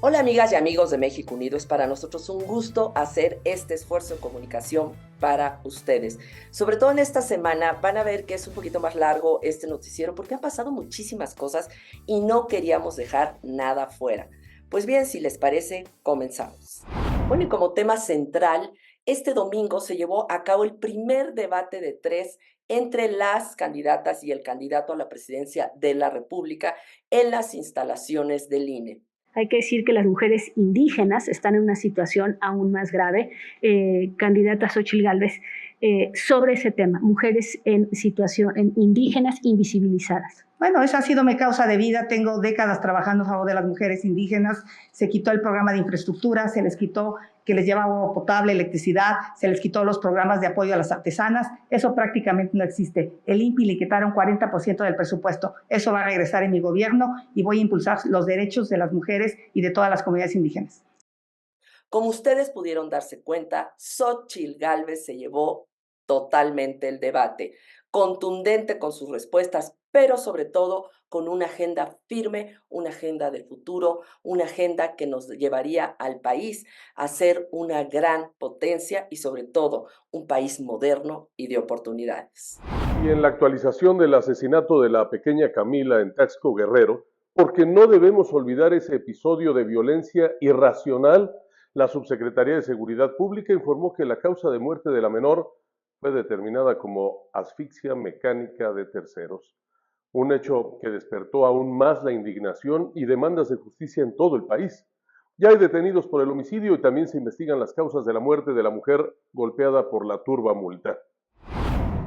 Hola amigas y amigos de México Unido, es para nosotros un gusto hacer este esfuerzo de comunicación para ustedes. Sobre todo en esta semana van a ver que es un poquito más largo este noticiero porque han pasado muchísimas cosas y no queríamos dejar nada fuera. Pues bien, si les parece, comenzamos. Bueno, y como tema central, este domingo se llevó a cabo el primer debate de tres entre las candidatas y el candidato a la presidencia de la República en las instalaciones del INE. Hay que decir que las mujeres indígenas están en una situación aún más grave. Candidata Xóchitl Gálvez, sobre ese tema, mujeres en situación en indígenas invisibilizadas. Bueno, esa ha sido mi causa de vida. Tengo décadas trabajando a favor de las mujeres indígenas. Se quitó el programa de infraestructura, se les quitó que les llevaba agua potable, electricidad, se les quitó los programas de apoyo a las artesanas. Eso prácticamente no existe. El INPI le quitaron 40% del presupuesto. Eso va a regresar en mi gobierno y voy a impulsar los derechos de las mujeres y de todas las comunidades indígenas. Como ustedes pudieron darse cuenta, Xóchitl Gálvez se llevó totalmente el debate, contundente con sus respuestas, pero sobre todo con una agenda firme, una agenda del futuro, una agenda que nos llevaría al país a ser una gran potencia y sobre todo un país moderno y de oportunidades. Y en la actualización del asesinato de la pequeña Camila en Taxco, Guerrero, porque no debemos olvidar ese episodio de violencia irracional, la Subsecretaría de Seguridad Pública informó que la causa de muerte de la menor fue determinada como asfixia mecánica de terceros, un hecho que despertó aún más la indignación y demandas de justicia en todo el país. Ya hay detenidos por el homicidio y también se investigan las causas de la muerte de la mujer golpeada por la turba multa.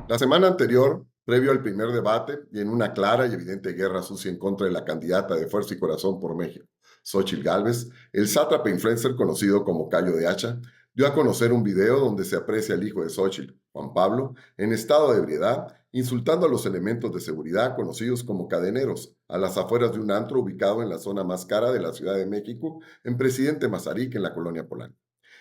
La semana anterior, previo al primer debate y en una clara y evidente guerra sucia en contra de la candidata de Fuerza y Corazón por México, Xóchitl Gálvez, el sátrapa influencer conocido como Cayo de Hacha, dio a conocer un video donde se aprecia al hijo de Xóchitl, Juan Pablo, en estado de ebriedad, insultando a los elementos de seguridad conocidos como cadeneros, a las afueras de un antro ubicado en la zona más cara de la Ciudad de México, en Presidente Mazarik, en la colonia Polanco.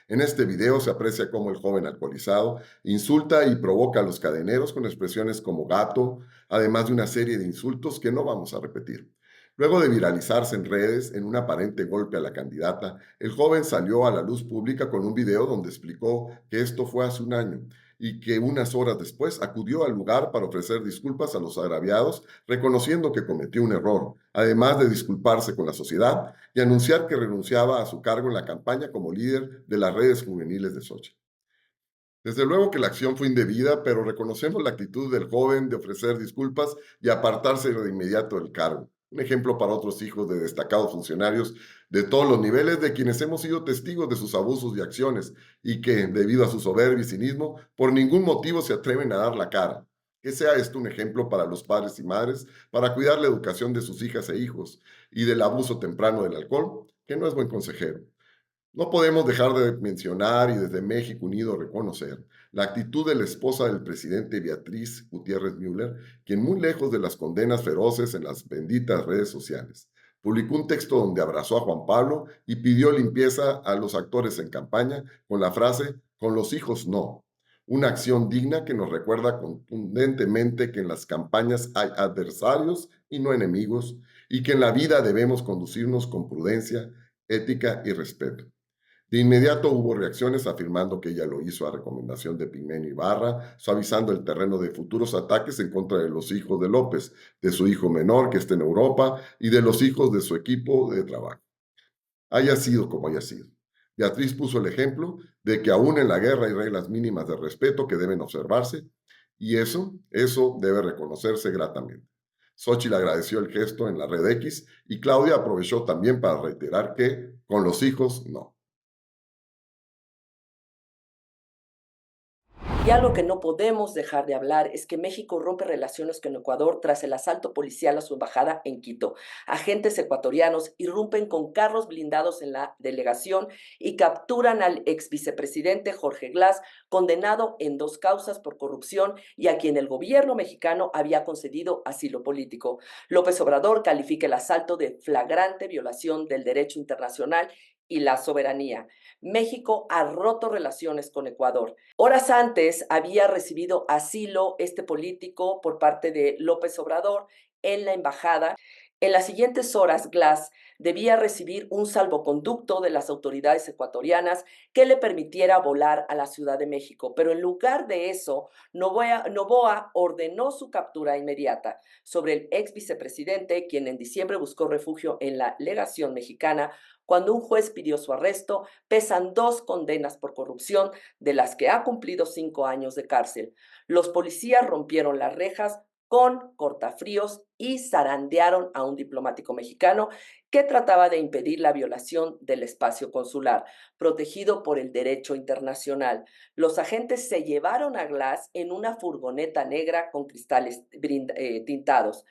En este video se aprecia cómo el joven alcoholizado insulta y provoca a los cadeneros con expresiones como gato, además de una serie de insultos que no vamos a repetir. Luego de viralizarse en redes en un aparente golpe a la candidata, el joven salió a la luz pública con un video donde explicó que esto fue hace un año y que unas horas después acudió al lugar para ofrecer disculpas a los agraviados, reconociendo que cometió un error, además de disculparse con la sociedad y anunciar que renunciaba a su cargo en la campaña como líder de las redes juveniles de Xochitl. Desde luego que la acción fue indebida, pero reconocemos la actitud del joven de ofrecer disculpas y apartarse de inmediato del cargo. Un ejemplo para otros hijos de destacados funcionarios de todos los niveles de quienes hemos sido testigos de sus abusos y acciones y que, debido a su soberbia y cinismo, por ningún motivo se atreven a dar la cara. Que sea esto un ejemplo para los padres y madres para cuidar la educación de sus hijas e hijos y del abuso temprano del alcohol, que no es buen consejero. No podemos dejar de mencionar y desde México Unido reconocer la actitud de la esposa del presidente Beatriz Gutiérrez Müller, quien muy lejos de las condenas feroces en las benditas redes sociales, publicó un texto donde abrazó a Juan Pablo y pidió limpieza a los actores en campaña con la frase "con los hijos no". Una acción digna que nos recuerda contundentemente que en las campañas hay adversarios y no enemigos y que en la vida debemos conducirnos con prudencia, ética y respeto. De inmediato hubo reacciones afirmando que ella lo hizo a recomendación de Pigmenio Ibarra, suavizando el terreno de futuros ataques en contra de los hijos de López, de su hijo menor que está en Europa y de los hijos de su equipo de trabajo. Haya sido como haya sido. Beatriz puso el ejemplo de que aún en la guerra hay reglas mínimas de respeto que deben observarse y eso debe reconocerse gratamente. Xóchitl agradeció el gesto en la red X y Claudia aprovechó también para reiterar que con los hijos no. Y algo que no podemos dejar de hablar es que México rompe relaciones con Ecuador tras el asalto policial a su embajada en Quito. Agentes ecuatorianos irrumpen con carros blindados en la delegación y capturan al ex vicepresidente Jorge Glass, condenado en 2 causas por corrupción y a quien el gobierno mexicano había concedido asilo político. López Obrador califica el asalto de flagrante violación del derecho internacional y la soberanía. México ha roto relaciones con Ecuador. Horas antes había recibido asilo este político por parte de López Obrador en la embajada En las siguientes horas, Glass debía recibir un salvoconducto de las autoridades ecuatorianas que le permitiera volar a la Ciudad de México, pero en lugar de eso, Noboa ordenó su captura inmediata. Sobre el ex vicepresidente, quien en diciembre buscó refugio en la legación mexicana, cuando un juez pidió su arresto, pesan 2 condenas por corrupción, de las que ha cumplido 5 años de cárcel. Los policías rompieron las rejas con cortafríos y zarandearon a un diplomático mexicano que trataba de impedir la violación del espacio consular, protegido por el derecho internacional. Los agentes se llevaron a Glass en una furgoneta negra con cristales tintados.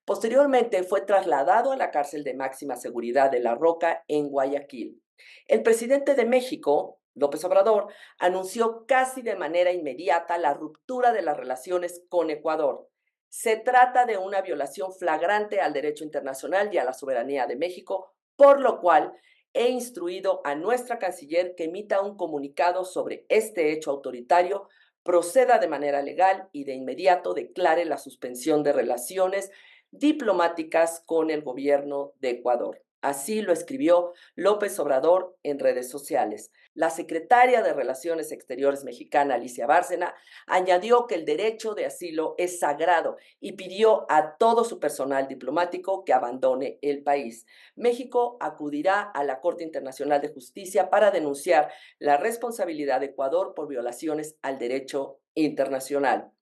Posteriormente fue trasladado a la cárcel de máxima seguridad de La Roca en Guayaquil. El presidente de México, López Obrador, anunció casi de manera inmediata la ruptura de las relaciones con Ecuador. Se trata de una violación flagrante al derecho internacional y a la soberanía de México, por lo cual he instruido a nuestra canciller que emita un comunicado sobre este hecho autoritario, proceda de manera legal y de inmediato declare la suspensión de relaciones diplomáticas con el gobierno de Ecuador. Así lo escribió López Obrador en redes sociales. La secretaria de Relaciones Exteriores mexicana, Alicia Bárcena, añadió que el derecho de asilo es sagrado y pidió a todo su personal diplomático que abandone el país. México acudirá a la Corte Internacional de Justicia para denunciar la responsabilidad de Ecuador por violaciones al derecho internacional.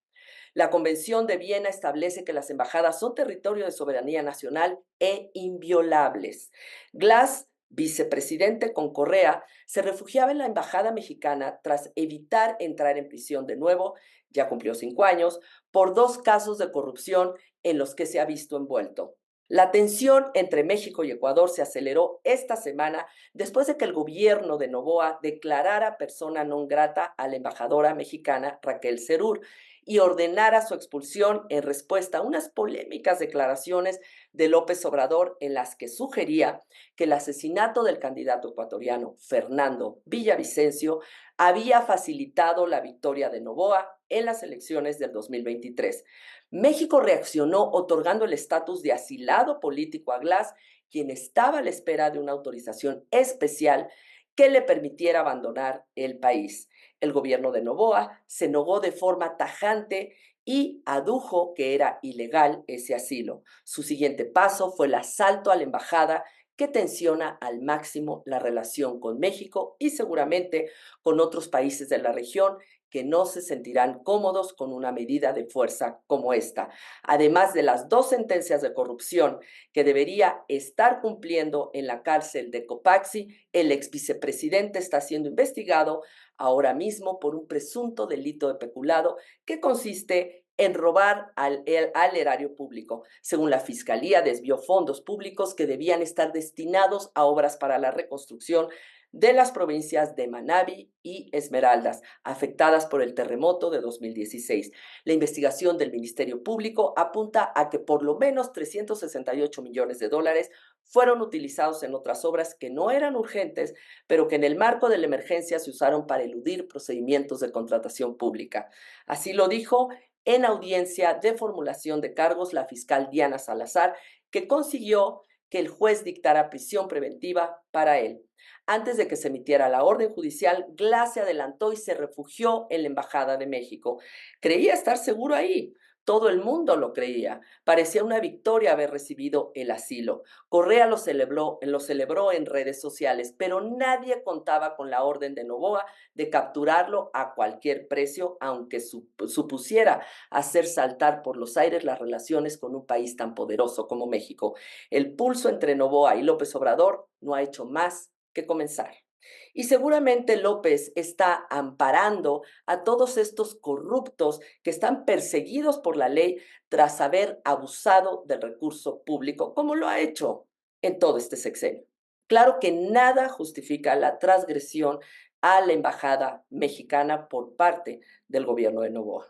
La Convención de Viena establece que las embajadas son territorio de soberanía nacional e inviolables. Glass, vicepresidente con Correa, se refugiaba en la embajada mexicana tras evitar entrar en prisión de nuevo, ya cumplió 5 años, por 2 casos de corrupción en los que se ha visto envuelto. La tensión entre México y Ecuador se aceleró esta semana después de que el gobierno de Noboa declarara persona non grata a la embajadora mexicana Raquel Serur y ordenara su expulsión en respuesta a unas polémicas declaraciones de López Obrador en las que sugería que el asesinato del candidato ecuatoriano Fernando Villavicencio había facilitado la victoria de Noboa en las elecciones del 2023. México reaccionó otorgando el estatus de asilado político a Glass, quien estaba a la espera de una autorización especial que le permitiera abandonar el país. El gobierno de Noboa se negó de forma tajante y adujo que era ilegal ese asilo. Su siguiente paso fue el asalto a la embajada, que tensiona al máximo la relación con México y seguramente con otros países de la región que no se sentirán cómodos con una medida de fuerza como esta. Además de las 2 sentencias de corrupción que debería estar cumpliendo en la cárcel de Copaxi, el ex vicepresidente está siendo investigado ahora mismo por un presunto delito de peculado que consiste en robar al erario público. Según la Fiscalía, desvió fondos públicos que debían estar destinados a obras para la reconstrucción de las provincias de Manabí y Esmeraldas, afectadas por el terremoto de 2016. La investigación del Ministerio Público apunta a que por lo menos 368 millones de dólares fueron utilizados en otras obras que no eran urgentes, pero que en el marco de la emergencia se usaron para eludir procedimientos de contratación pública. Así lo dijo en audiencia de formulación de cargos la fiscal Diana Salazar, que consiguió que el juez dictara prisión preventiva para él. Antes de que se emitiera la orden judicial, Glass se adelantó y se refugió en la Embajada de México. Creía estar seguro ahí. Todo el mundo lo creía. Parecía una victoria haber recibido el asilo. Correa lo celebró en redes sociales, pero nadie contaba con la orden de Noboa de capturarlo a cualquier precio, aunque supusiera hacer saltar por los aires las relaciones con un país tan poderoso como México. El pulso entre Noboa y López Obrador no ha hecho más que comenzar. Y seguramente López está amparando a todos estos corruptos que están perseguidos por la ley tras haber abusado del recurso público, como lo ha hecho en todo este sexenio. Claro que nada justifica la transgresión a la embajada mexicana por parte del gobierno de Noboa.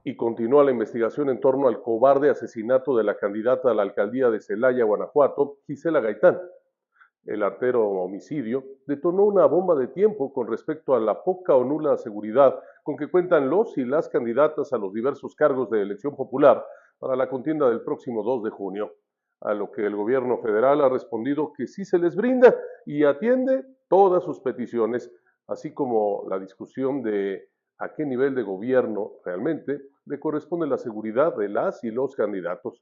Y continúa la investigación en torno al cobarde asesinato de la candidata a la alcaldía de Celaya, Guanajuato, Gisela Gaitán. El artero homicidio detonó una bomba de tiempo con respecto a la poca o nula seguridad con que cuentan los y las candidatas a los diversos cargos de elección popular para la contienda del próximo 2 de junio. a lo que el gobierno federal ha respondido que sí se les brinda y atiende todas sus peticiones, así como la discusión de a qué nivel de gobierno realmente le corresponde la seguridad de las y los candidatos.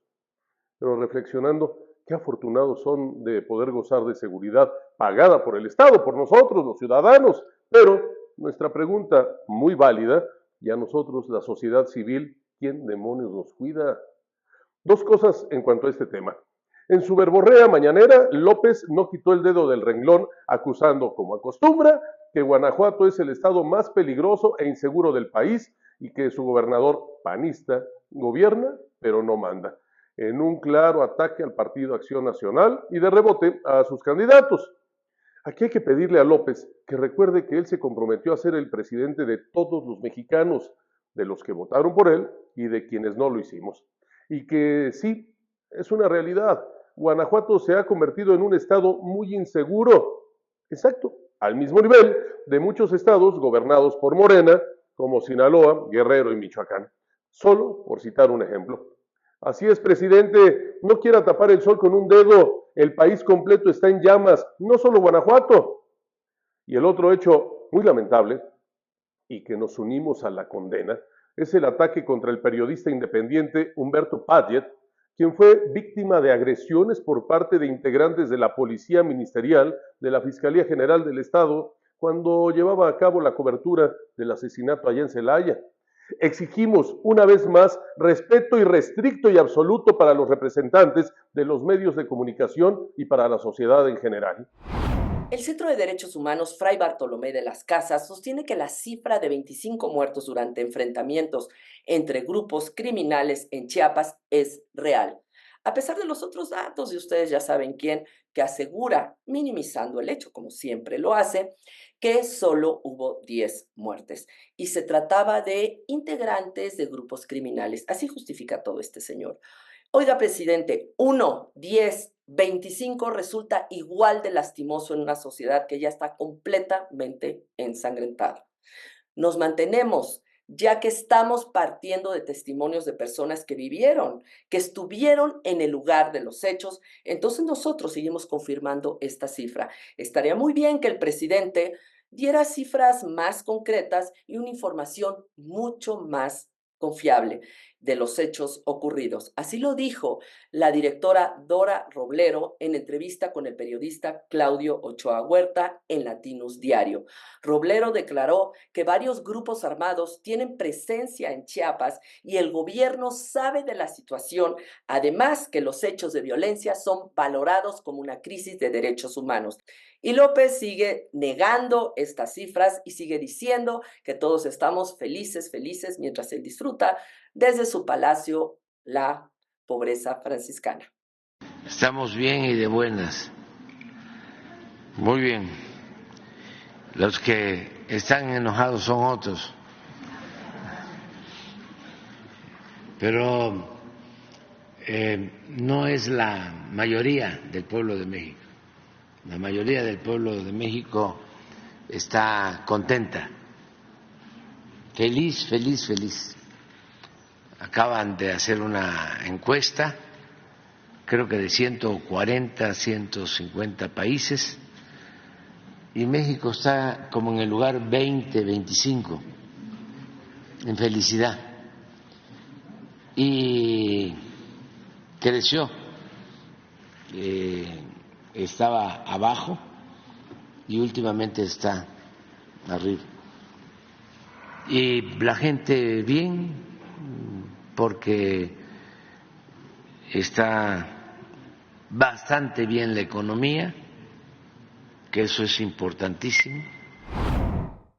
Pero reflexionando, qué afortunados son de poder gozar de seguridad pagada por el Estado, por nosotros, los ciudadanos. Pero nuestra pregunta, muy válida, y a nosotros, la sociedad civil, ¿quién demonios nos cuida? Dos cosas en cuanto a este tema. En su verborrea mañanera, López no quitó el dedo del renglón, acusando, como acostumbra, que Guanajuato es el estado más peligroso e inseguro del país y que su gobernador panista gobierna, pero no manda, en un claro ataque al Partido Acción Nacional y de rebote a sus candidatos. Aquí hay que pedirle a López que recuerde que él se comprometió a ser el presidente de todos los mexicanos, de los que votaron por él y de quienes no lo hicimos. Y que sí, es una realidad. Guanajuato se ha convertido en un estado muy inseguro. Exacto, al mismo nivel de muchos estados gobernados por Morena, como Sinaloa, Guerrero y Michoacán. Solo por citar un ejemplo. Así es, presidente, no quiera tapar el sol con un dedo. El país completo está en llamas, no solo Guanajuato. Y el otro hecho muy lamentable, y que nos unimos a la condena, es el ataque contra el periodista independiente Humberto Padgett, quien fue víctima de agresiones por parte de integrantes de la Policía Ministerial de la Fiscalía General del Estado cuando llevaba a cabo la cobertura del asesinato allá en Celaya. Exigimos, una vez más, respeto irrestricto y absoluto para los representantes de los medios de comunicación y para la sociedad en general. El Centro de Derechos Humanos Fray Bartolomé de las Casas sostiene que la cifra de 25 muertos durante enfrentamientos entre grupos criminales en Chiapas es real, a pesar de los otros datos, y ustedes ya saben quién, que asegura, minimizando el hecho como siempre lo hace, que solo hubo 10 muertes y se trataba de integrantes de grupos criminales. Así justifica todo este señor. Oiga, presidente, 1, 10, 25 resulta igual de lastimoso en una sociedad que ya está completamente ensangrentada. Nos mantenemos, ya que estamos partiendo de testimonios de personas que vivieron, que estuvieron en el lugar de los hechos, entonces nosotros seguimos confirmando esta cifra. Estaría muy bien que el presidente diera cifras más concretas y una información mucho más confiable de los hechos ocurridos. Así lo dijo la directora Dora Roblero en entrevista con el periodista Claudio Ochoa Huerta en Latinus Diario. Roblero declaró que varios grupos armados tienen presencia en Chiapas y el gobierno sabe de la situación, además que los hechos de violencia son valorados como una crisis de derechos humanos. Y López sigue negando estas cifras y sigue diciendo que todos estamos felices, felices, mientras él disfruta desde su palacio la pobreza franciscana. Estamos bien y de buenas. Muy bien. Los que están enojados son otros. Pero no es la mayoría del pueblo de México. La mayoría del pueblo de México está contenta, feliz, feliz, feliz. Acaban de hacer una encuesta, creo que de 140, 150 países, y México está como en el lugar 20, 25 en felicidad. Y creció, estaba abajo y últimamente está arriba. Y la gente bien, porque está bastante bien la economía, que eso es importantísimo.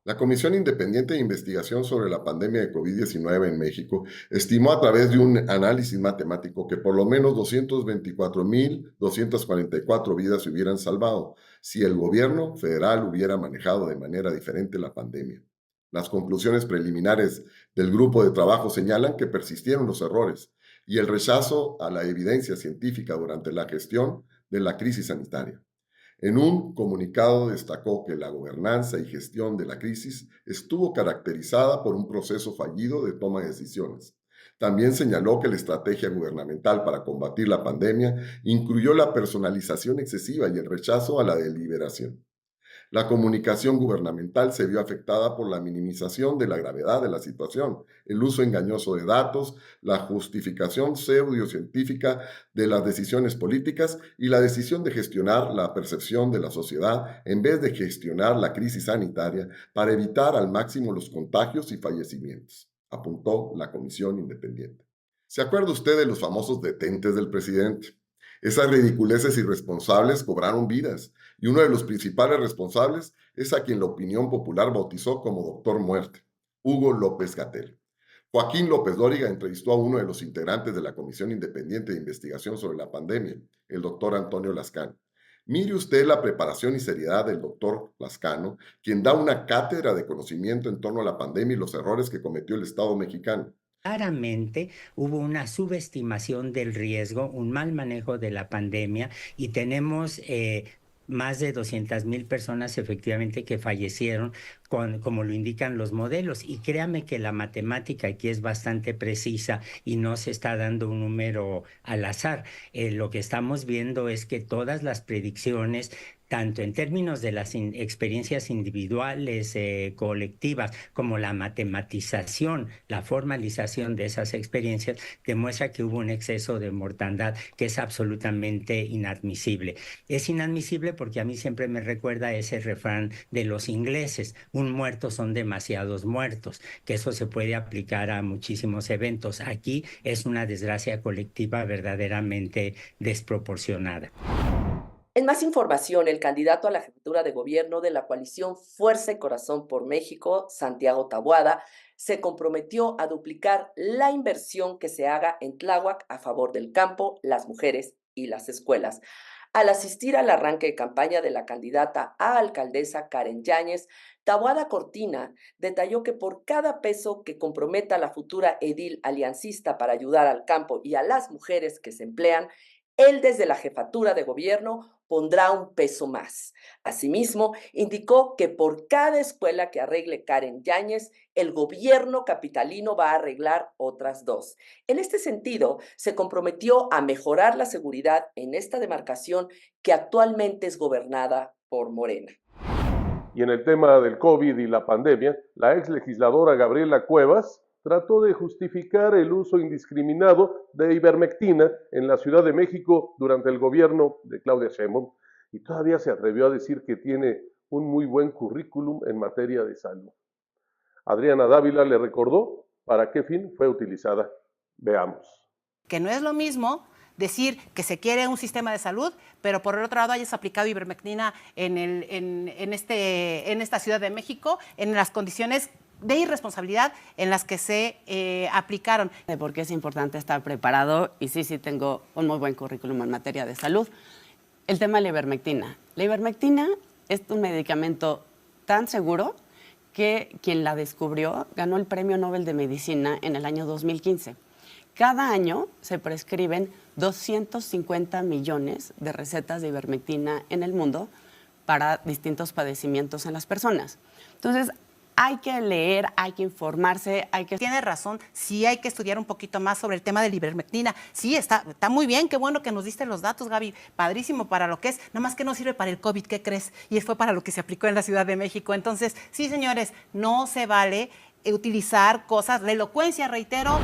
La Comisión Independiente de Investigación sobre la Pandemia de COVID-19 en México estimó a través de un análisis matemático que por lo menos 224.244 vidas se hubieran salvado si el gobierno federal hubiera manejado de manera diferente la pandemia. Las conclusiones preliminares del grupo de trabajo señalan que persistieron los errores y el rechazo a la evidencia científica durante la gestión de la crisis sanitaria. En un comunicado destacó que la gobernanza y gestión de la crisis estuvo caracterizada por un proceso fallido de toma de decisiones, También señaló que la estrategia gubernamental para combatir la pandemia incluyó la personalización excesiva y el rechazo a la deliberación. La comunicación gubernamental se vio afectada por la minimización de la gravedad de la situación, el uso engañoso de datos, la justificación pseudocientífica de las decisiones políticas y la decisión de gestionar la percepción de la sociedad en vez de gestionar la crisis sanitaria para evitar al máximo los contagios y fallecimientos, apuntó la comisión independiente. ¿Se acuerda usted de los famosos detentes del presidente? Esas ridiculeces irresponsables cobraron vidas, y uno de los principales responsables es a quien la opinión popular bautizó como Doctor Muerte, Hugo López-Gatell. Joaquín López Dóriga entrevistó a uno de los integrantes de la Comisión Independiente de Investigación sobre la Pandemia, el doctor Antonio Lascano. Mire usted la preparación y seriedad del doctor Lascano, quien da una cátedra de conocimiento en torno a la pandemia y los errores que cometió el Estado mexicano. Claramente hubo una subestimación del riesgo, un mal manejo de la pandemia y tenemos más de 200,000 personas efectivamente que fallecieron, como lo indican los modelos. Y créame que la matemática aquí es bastante precisa y no se está dando un número al azar. Lo que estamos viendo es que todas las predicciones, tanto en términos de las experiencias individuales, colectivas, como la matematización, la formalización de esas experiencias, demuestra que hubo un exceso de mortandad que es absolutamente inadmisible. Es inadmisible porque a mí siempre me recuerda ese refrán de los ingleses: un muerto son demasiados muertos, que eso se puede aplicar a muchísimos eventos. Aquí es una desgracia colectiva verdaderamente desproporcionada. En más información, el candidato a la jefatura de gobierno de la coalición Fuerza y Corazón por México, Santiago Taboada, se comprometió a duplicar la inversión que se haga en Tláhuac a favor del campo, las mujeres y las escuelas. Al asistir al arranque de campaña de la candidata a alcaldesa Karen Yáñez, Taboada Cortina detalló que por cada peso que comprometa la futura edil aliancista para ayudar al campo y a las mujeres que se emplean, él desde la jefatura de gobierno pondrá un peso más. Asimismo, indicó que por cada escuela que arregle Karen Yáñez, el gobierno capitalino va a arreglar otras 2. En este sentido, se comprometió a mejorar la seguridad en esta demarcación que actualmente es gobernada por Morena. Y en el tema del COVID y la pandemia, la ex legisladora Gabriela Cuevas trató de justificar el uso indiscriminado de ivermectina en la Ciudad de México durante el gobierno de Claudia Sheinbaum y todavía se atrevió a decir que tiene un muy buen currículum en materia de salud. Adriana Dávila le recordó para qué fin fue utilizada. Veamos. Que no es lo mismo decir que se quiere un sistema de salud, pero por el otro lado hayas aplicado ivermectina en esta Ciudad de México en las condiciones de irresponsabilidad en las que se aplicaron. Porque es importante estar preparado y sí tengo un muy buen currículum en materia de salud. El tema de la ivermectina. La ivermectina es un medicamento tan seguro que quien la descubrió ganó el Premio Nobel de Medicina en el año 2015. Cada año se prescriben 250 millones de recetas de ivermectina en el mundo para distintos padecimientos en las personas. Entonces, hay que leer, hay que informarse, Tiene razón, sí hay que estudiar un poquito más sobre el tema de la ivermectina. Sí, está muy bien, qué bueno que nos diste los datos, Gaby. Padrísimo para lo que es, nada más que no sirve para el COVID, ¿qué crees? Y fue para lo que se aplicó en la Ciudad de México. Entonces, sí, señores, no se vale utilizar cosas, la elocuencia, reitero.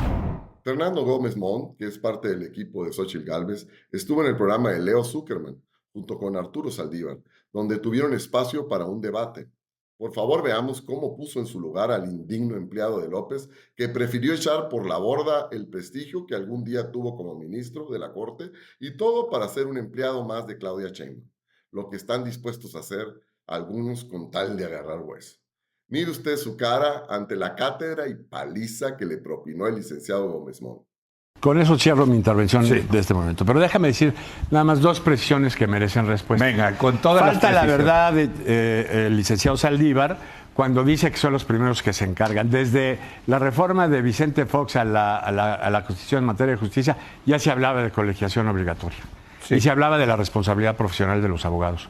Fernando Gómez Montt, que es parte del equipo de Xóchitl Gálvez, estuvo en el programa de Leo Zuckerman, junto con Arturo Saldívar, donde tuvieron espacio para un debate. Por favor, veamos cómo puso en su lugar al indigno empleado de López, que prefirió echar por la borda el prestigio que algún día tuvo como ministro de la Corte y todo para ser un empleado más de Claudia Sheinbaum, lo que están dispuestos a hacer algunos con tal de agarrar hueso. Mire usted su cara ante la cátedra y paliza que le propinó el licenciado Gómez Montt. Con eso cierro mi intervención de este momento. Pero déjame decir nada más 2 precisiones que merecen respuesta. Venga, con toda la Falta la verdad el licenciado Saldívar cuando dice que son los primeros que se encargan. Desde la reforma de Vicente Fox a la Constitución en materia de justicia ya se hablaba de colegiación obligatoria. Sí. Y se hablaba de la responsabilidad profesional de los abogados.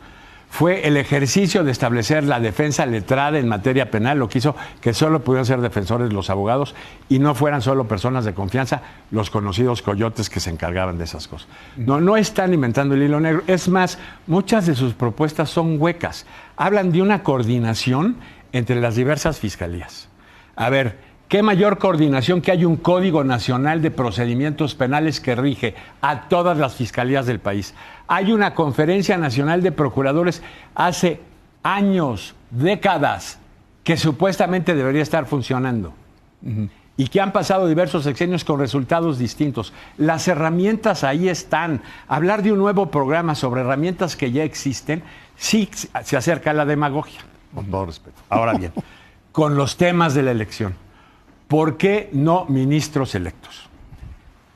fue el ejercicio de establecer la defensa letrada en materia penal, lo que hizo que solo pudieran ser defensores los abogados y no fueran solo personas de confianza, los conocidos coyotes que se encargaban de esas cosas. No están inventando el hilo negro. Es más, muchas de sus propuestas son huecas. Hablan de una coordinación entre las diversas fiscalías. A ver, ¿qué mayor coordinación que hay un Código Nacional de Procedimientos Penales que rige a todas las fiscalías del país? Hay una Conferencia Nacional de Procuradores hace años, décadas, que supuestamente debería estar funcionando. Y que han pasado diversos sexenios con resultados distintos. Las herramientas ahí están. Hablar de un nuevo programa sobre herramientas que ya existen, sí se acerca a la demagogia, con todo respeto. Ahora bien, con los temas de la elección. ¿Por qué no ministros electos?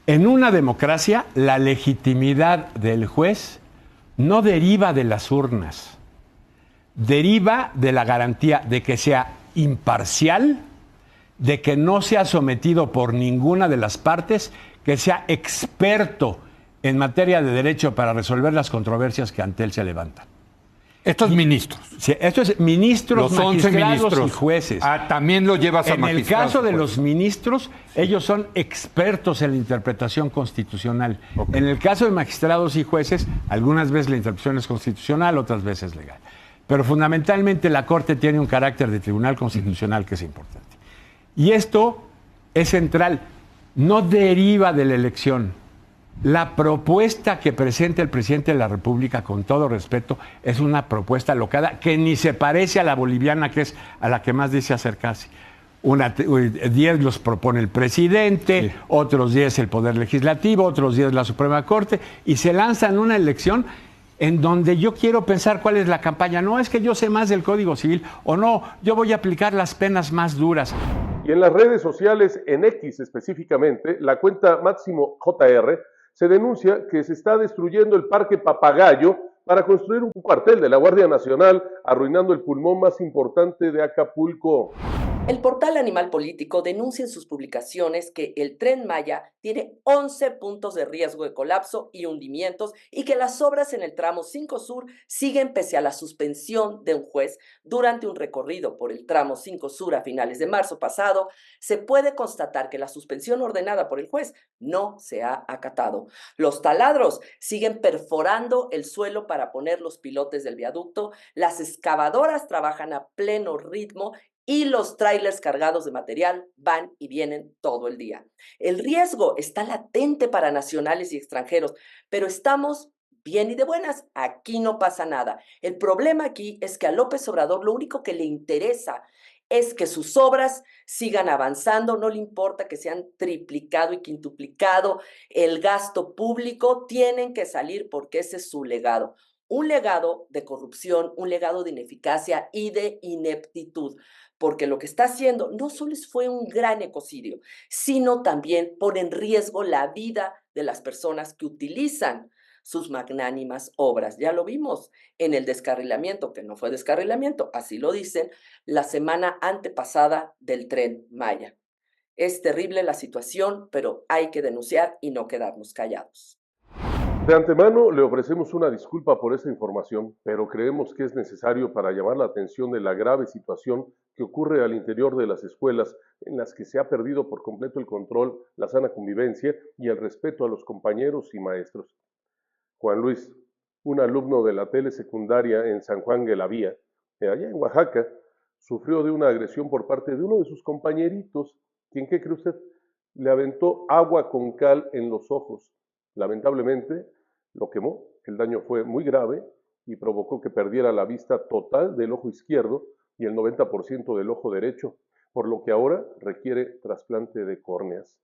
En una democracia, la legitimidad del juez no deriva de las urnas, deriva de la garantía de que sea imparcial, de que no sea sometido por ninguna de las partes, que sea experto en materia de derecho para resolver las controversias que ante él se levantan. Estos ministros. Sí, esto es ministros, los 11 magistrados ministros y jueces. También lo llevas a magistrados. En el caso de los ministros, ellos son expertos en la interpretación constitucional. Okay. En el caso de magistrados y jueces, algunas veces la interpretación es constitucional, otras veces legal. Pero fundamentalmente la Corte tiene un carácter de tribunal constitucional que es importante. Y esto es central. No deriva de la elección. La propuesta que presenta el presidente de la República, con todo respeto, es una propuesta alocada que ni se parece a la boliviana, que es a la que más dice acercarse. 10 los propone el presidente, sí. Otros 10 el Poder Legislativo, otros 10 la Suprema Corte, y se lanzan una elección en donde yo quiero pensar cuál es la campaña. No es que yo sé más del Código Civil, o no, yo voy a aplicar las penas más duras. Y en las redes sociales, en X específicamente, la cuenta Máximo JR, se denuncia que se está destruyendo el Parque Papagayo para construir un cuartel de la Guardia Nacional, arruinando el pulmón más importante de Acapulco. El portal Animal Político denuncia en sus publicaciones que el Tren Maya tiene 11 puntos de riesgo de colapso y hundimientos y que las obras en el tramo 5 Sur siguen pese a la suspensión de un juez durante un recorrido por el tramo 5 Sur a finales de marzo pasado. Se puede constatar que la suspensión ordenada por el juez no se ha acatado. Los taladros siguen perforando el suelo para poner los pilotes del viaducto, las excavadoras trabajan a pleno ritmo y los tráilers cargados de material van y vienen todo el día. El riesgo está latente para nacionales y extranjeros, pero estamos bien y de buenas. Aquí no pasa nada. El problema aquí es que a López Obrador lo único que le interesa es que sus obras sigan avanzando, no le importa que se han triplicado y quintuplicado el gasto público, tienen que salir porque ese es su legado. Un legado de corrupción, un legado de ineficacia y de ineptitud, porque lo que está haciendo no solo fue un gran ecocidio, sino también pone en riesgo la vida de las personas que utilizan sus magnánimas obras. Ya lo vimos en el descarrilamiento, que no fue descarrilamiento, así lo dicen, la semana antepasada del Tren Maya. Es terrible la situación, pero hay que denunciar y no quedarnos callados. De antemano le ofrecemos una disculpa por esta información, pero creemos que es necesario para llamar la atención de la grave situación que ocurre al interior de las escuelas en las que se ha perdido por completo el control, la sana convivencia y el respeto a los compañeros y maestros. Juan Luis, un alumno de la telesecundaria en San Juan de la Vía, allá en Oaxaca, sufrió de una agresión por parte de uno de sus compañeritos, quien, ¿qué cree usted? Le aventó agua con cal en los ojos. Lamentablemente, lo quemó, el daño fue muy grave y provocó que perdiera la vista total del ojo izquierdo y el 90% del ojo derecho, por lo que ahora requiere trasplante de córneas.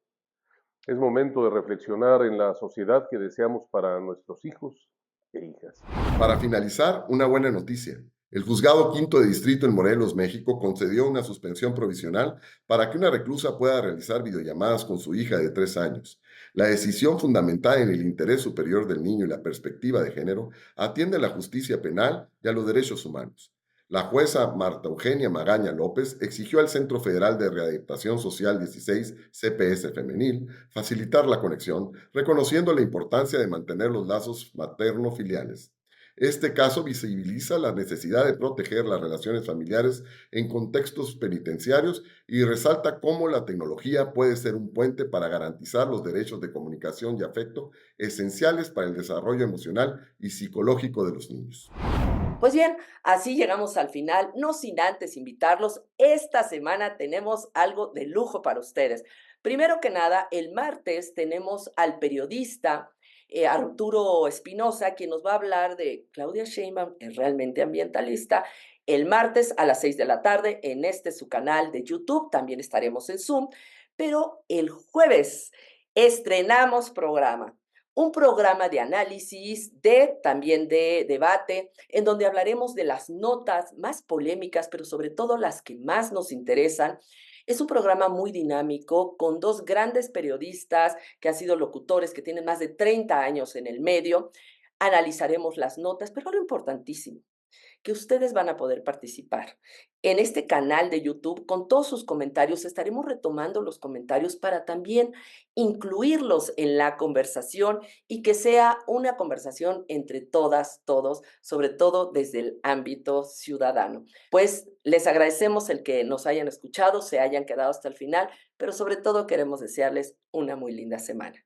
Es momento de reflexionar en la sociedad que deseamos para nuestros hijos e hijas. Para finalizar, una buena noticia. El Juzgado Quinto de Distrito en Morelos, México, concedió una suspensión provisional para que una reclusa pueda realizar videollamadas con su hija de 3 años. La decisión, fundamentada en el interés superior del niño y la perspectiva de género, atiende a la justicia penal y a los derechos humanos. La jueza Marta Eugenia Magaña López exigió al Centro Federal de Rehabilitación Social 16, CPS Femenil, facilitar la conexión, reconociendo la importancia de mantener los lazos materno-filiales. Este caso visibiliza la necesidad de proteger las relaciones familiares en contextos penitenciarios y resalta cómo la tecnología puede ser un puente para garantizar los derechos de comunicación y afecto esenciales para el desarrollo emocional y psicológico de los niños. Pues bien, así llegamos al final, no sin antes invitarlos. Esta semana tenemos algo de lujo para ustedes. Primero que nada, el martes tenemos al periodista Arturo Espinosa, quien nos va a hablar de Claudia Sheinbaum, es realmente ambientalista. El martes a las 6 de la tarde en su canal de YouTube, también estaremos en Zoom, pero el jueves estrenamos programa. Un programa de análisis, también de debate, en donde hablaremos de las notas más polémicas, pero sobre todo las que más nos interesan. Es un programa muy dinámico, con dos grandes periodistas que han sido locutores, que tienen más de 30 años en el medio. Analizaremos las notas, pero algo importantísimo, que ustedes van a poder participar. En este canal de YouTube, con todos sus comentarios, estaremos retomando los comentarios para también incluirlos en la conversación y que sea una conversación entre todas, todos, sobre todo desde el ámbito ciudadano. Pues les agradecemos el que nos hayan escuchado, se hayan quedado hasta el final, pero sobre todo queremos desearles una muy linda semana.